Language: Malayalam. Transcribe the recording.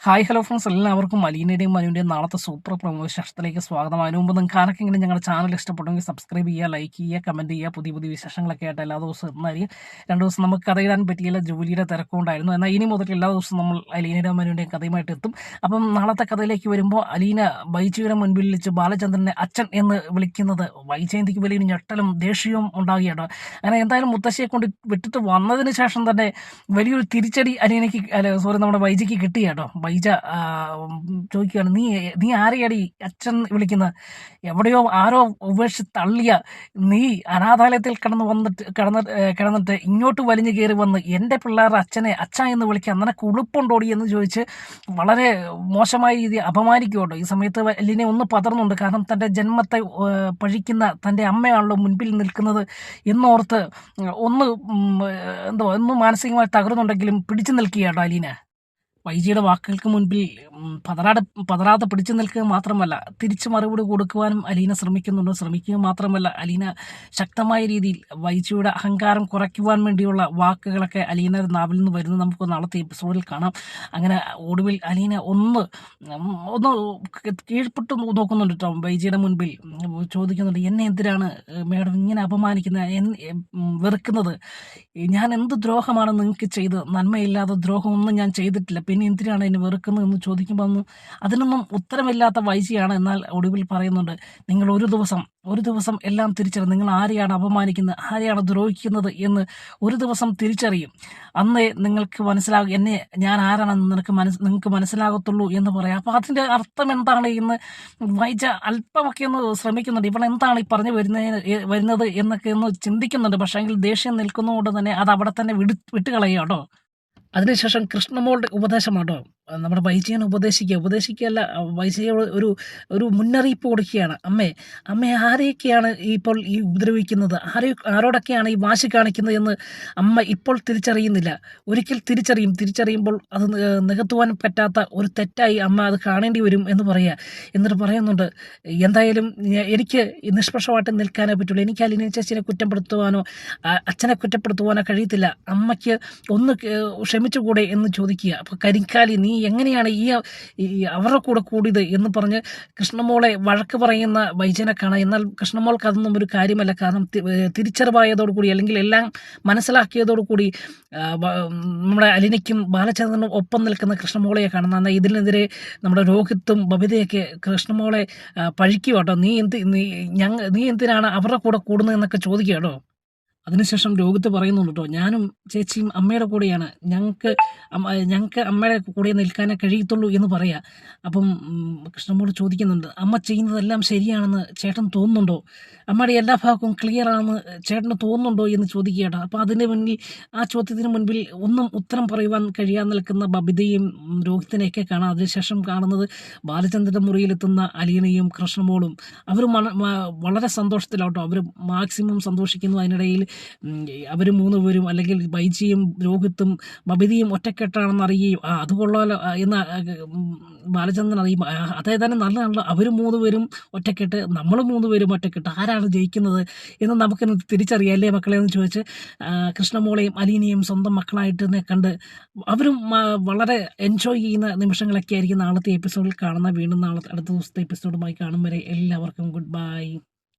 ഹായ് ഹലോ ഫ്രണ്ട്സ്, എല്ലാവർക്കും അലീനയുടെയും മനുവിൻ്റെയും നാളത്തെ സൂപ്പർ പ്രൊമോ വിശേഷത്തിലേക്ക് സ്വാഗതം. അതിനു മുമ്പ് നിങ്ങൾക്ക് ആർക്കെങ്കിലും ഞങ്ങളുടെ ചാനൽ ഇഷ്ടപ്പെട്ടെങ്കിൽ സബ്സ്ക്രൈബ് ചെയ്യുക, ലൈക്ക് ചെയ്യുക, കമൻറ്റ് ചെയ്യുക. പുതിയ പുതിയ വിശേഷങ്ങളൊക്കെ ആയിട്ട് എല്ലാ ദിവസവും ഇന്നായിരിക്കും. 2 ദിവസം നമുക്ക് കഥ എഴുതാൻ പറ്റിയില്ല, ജോലിയുടെ തിരക്കുണ്ടായിരുന്നു. എന്നാൽ ഇനി മുതൽ എല്ലാ ദിവസവും നമ്മൾ അലീനയുടെയും മനുവിൻ്റെയും കഥയുമായിട്ട് എത്തും. അപ്പം നാളത്തെ കഥയിലേക്ക് വരുമ്പോൾ അലീന ബൈജയുടെ മുൻപിൽ വെച്ച് ബാലചന്ദ്രനെ അച്ഛൻ എന്ന് വിളിക്കുന്നത് വൈജയന്തിക്ക് വലിയ ഞെട്ടലും ദേഷ്യവും ഉണ്ടാവുകയാണ്. അങ്ങനെ എന്തായാലും മുത്തശ്ശിയെ കൊണ്ട് വിട്ടിട്ട് വന്നതിന് ശേഷം തന്നെ വലിയൊരു തിരിച്ചടി അലീനയ്ക്ക് നമ്മുടെ വൈജയ്ക്ക് കിട്ടി കേട്ടോ. വൈജ ചോദിക്കുകയാണ്, നീ നീ ആരെയാടി അച്ഛൻ വിളിക്കുന്നത്? എവിടെയോ ആരോ ഉപേക്ഷിച്ച് തള്ളിയ നീ അനാഥാലയത്തിൽ കിടന്നിട്ട് ഇങ്ങോട്ട് വലിഞ്ഞു കയറി വന്ന് എൻ്റെ പിള്ളേരുടെ അച്ഛനെ അച്ഛ എന്ന് വിളിക്കാൻ നിനക്ക് ഉളുപ്പുണ്ടോടി എന്ന് ചോദിച്ച് വളരെ മോശമായ രീതി അപമാനിക്കുമല്ലോ. ഈ സമയത്ത് അലീനെ ഒന്ന് പതർന്നുണ്ട്. കാരണം തൻ്റെ ജന്മത്തെ പഴിക്കുന്ന തൻ്റെ അമ്മയാണല്ലോ മുൻപിൽ നിൽക്കുന്നത് എന്നോർത്ത് ഒന്ന് ഒന്ന് മാനസികമായി തകർന്നുണ്ടെങ്കിലും പിടിച്ചു നിൽക്കുകയാട്ടോ അലീന. വൈജിയുടെ വാക്കുകൾക്ക് മുൻപിൽ പതറാതെ പിടിച്ചു നിൽക്കുക മാത്രമല്ല, തിരിച്ചു മറുപടി കൊടുക്കുവാനും അലീന ശ്രമിക്കുക മാത്രമല്ല, അലീന ശക്തമായ രീതിയിൽ വൈജിയുടെ അഹങ്കാരം കുറയ്ക്കുവാൻ വേണ്ടിയുള്ള വാക്കുകളൊക്കെ അലീനയുടെ നാവിൽ നിന്ന് വരുന്നത് നമുക്ക് നാളത്തെ എപ്പിസോഡിൽ കാണാം. അങ്ങനെ ഒടുവിൽ അലീന ഒന്ന് കീഴ്പ്പെട്ട് നോക്കുന്നുണ്ട് കേട്ടോ. വൈജിയുടെ മുൻപിൽ ചോദിക്കുന്നുണ്ട്, എന്നെ എന്തിനാണ് മേഡം ഇങ്ങനെ അപമാനിക്കുന്നത്, വെറുക്കുന്നത്? ഞാൻ എന്ത് ദ്രോഹമാണ് നിങ്ങൾക്ക് ചെയ്തത്? നന്മയില്ലാത്ത ദ്രോഹമൊന്നും ഞാൻ ചെയ്തിട്ടില്ല, പിന്നെ എന്തിനാണ് എന്നെ വെറുക്കുന്നത് എന്ന് ചോദിക്കുമ്പോൾ അതിനൊന്നും ഉത്തരമില്ലാത്ത വൈജിയാണ്. എന്നാൽ ഒടുവിൽ പറയുന്നുണ്ട്, നിങ്ങൾ ഒരു ദിവസം എല്ലാം തിരിച്ചറിയും. നിങ്ങൾ ആരെയാണ് അപമാനിക്കുന്നത്, ആരെയാണ് ദ്രോഹിക്കുന്നത് എന്ന് ഒരു ദിവസം തിരിച്ചറിയും. അന്നേ നിങ്ങൾക്ക് മനസ്സിലാകും ഞാൻ ആരാണെന്ന് നിങ്ങൾക്ക് മനസ്സിലാകത്തുള്ളൂ എന്ന് പറയാം. അപ്പോൾ അതിൻ്റെ അർത്ഥം എന്താണ് എന്ന് വൈജ അല്പമൊക്കെ ഒന്ന് ശ്രമിക്കുന്നുണ്ട്. ഇവളെന്താണ് ഈ പറഞ്ഞു വരുന്നത് എന്നൊക്കെ ഒന്ന് ചിന്തിക്കുന്നുണ്ട്. പക്ഷേ എങ്കിൽ ദേഷ്യം നിൽക്കുന്നതുകൊണ്ട് തന്നെ അത് അവിടെ തന്നെ വിട്ടുകളയുക കേട്ടോ. അതിനുശേഷം കൃഷ്ണമോളുടെ ഉപദേശമാട്ടോ. നമ്മുടെ വൈജയനെ ഉപദേശിക്കുകയല്ല, വൈജയോട് ഒരു മുന്നറിയിപ്പ് കൊടുക്കുകയാണ്. അമ്മേ ആരെയൊക്കെയാണ് ഇപ്പോൾ ഈ ഉപദ്രവിക്കുന്നത്, ആരോടൊക്കെയാണ് ഈ വാശി കാണിക്കുന്നത് എന്ന് അമ്മ ഇപ്പോൾ തിരിച്ചറിയുന്നില്ല. ഒരിക്കൽ തിരിച്ചറിയുമ്പോൾ അത് നികത്തുവാൻ പറ്റാത്ത ഒരു തെറ്റായി അമ്മ അത് കാണേണ്ടി വരും എന്ന് പറയുക. എന്നിട്ട് പറയുന്നുണ്ട്, എന്തായാലും എനിക്ക് നിഷ്പക്ഷമായിട്ട് നിൽക്കാനേ പറ്റുള്ളൂ. എനിക്ക് അലീന ചേച്ചിനെ കുറ്റപ്പെടുത്തുവാനോ അച്ഛനെ കുറ്റപ്പെടുത്തുവാനോ കഴിയത്തില്ല. അമ്മയ്ക്ക് ഒന്ന് ക്ഷമിച്ചുകൂടെ എന്ന് ചോദിക്കുക. അപ്പോൾ കരിങ്കാലി, നീ എങ്ങനെയാണ് ഈ അവരുടെ കൂടെ കൂടിയത് എന്ന് പറഞ്ഞ് കൃഷ്ണമോളെ വഴക്ക് പറയുന്ന വൈജയനെ കാണാം. എന്നാൽ കൃഷ്ണമോൾക്ക് അതൊന്നും ഒരു കാര്യമല്ല. കാരണം തിരിച്ചറിവായതോടുകൂടി അല്ലെങ്കിൽ എല്ലാം മനസ്സിലാക്കിയതോടുകൂടി നമ്മുടെ അലിനയ്ക്കും ബാലചന്ദ്രനും ഒപ്പം നിൽക്കുന്ന കൃഷ്ണമോളയെ കാണുന്ന. എന്നാൽ ഇതിനെതിരെ നമ്മുടെ രോഹിത്തും ബബിതയൊക്കെ കൃഷ്ണമോളെ പഴിക്കുക കേട്ടോ. നീ എന്തിനാണ് അവരുടെ കൂടെ കൂടുന്നതെന്നൊക്കെ ചോദിക്കുക കേട്ടോ. അതിനുശേഷം രോഹിത്ത് പറയുന്നുണ്ട് കേട്ടോ, ഞാനും ചേച്ചിയും അമ്മയുടെ കൂടെയാണ്, ഞങ്ങൾക്ക് അമ്മയുടെ കൂടെ നിൽക്കാനേ കഴിയത്തുള്ളൂ എന്ന് പറയാം. അപ്പം കൃഷ്ണമോട് ചോദിക്കുന്നുണ്ട്, അമ്മ ചെയ്യുന്നതെല്ലാം ശരിയാണെന്ന് ചേട്ടൻ തോന്നുന്നുണ്ടോ? അമ്മയുടെ എല്ലാ ഭാഗവും ക്ലിയർ ആണെന്ന് ചേട്ടന് തോന്നുന്നുണ്ടോ എന്ന് ചോദിക്കുകയാണ്. അപ്പോൾ ആ ചോദ്യത്തിന് മുൻപിൽ ഒന്നും ഉത്തരം പറയുവാൻ കഴിയാൻ നിൽക്കുന്ന ബബിതയും രോഹിത്തിനെയൊക്കെ കാണാം. അതിനുശേഷം കാണുന്നത് ബാലചന്ദ്രൻ്റെ മുറിയിലെത്തുന്ന അലീനയും കൃഷ്ണമോളും. അവർ വളരെ സന്തോഷത്തിലാട്ടോ. അവർ മാക്സിമം സന്തോഷിക്കുന്നു. അതിനിടയിൽ അവർ 3 പേരും അല്ലെങ്കിൽ വൈജിയും രോഹിത്തും ബബിതയും ഒറ്റക്കെട്ടാണെന്ന് അറിയുകയും അത് കൊള്ളാലോ എന്ന് ബാലചന്ദ്രൻ അറിയുമ്പോൾ അതേതായാലും നല്ലതാണല്ലോ, അവർ 3 പേരും ഒറ്റക്കെട്ട്, നമ്മൾ 3 പേരും ഒറ്റക്കെട്ട്, ആരാണ് ജയിക്കുന്നത് എന്ന് നമുക്ക് തിരിച്ചറിയാം അല്ലേ മക്കളെ എന്ന് ചോദിച്ച് കൃഷ്ണമോളെയും അലീനയും സ്വന്തം മക്കളായിട്ട് തന്നെ കണ്ട് അവരും വളരെ എൻജോയ് ചെയ്യുന്ന നിമിഷങ്ങളൊക്കെ ആയിരിക്കും നാളത്തെ എപ്പിസോഡിൽ കാണുന്ന. വീണ്ടും അടുത്ത ദിവസത്തെ എപ്പിസോഡുമായി കാണും വരെ എല്ലാവർക്കും ഗുഡ് ബൈ.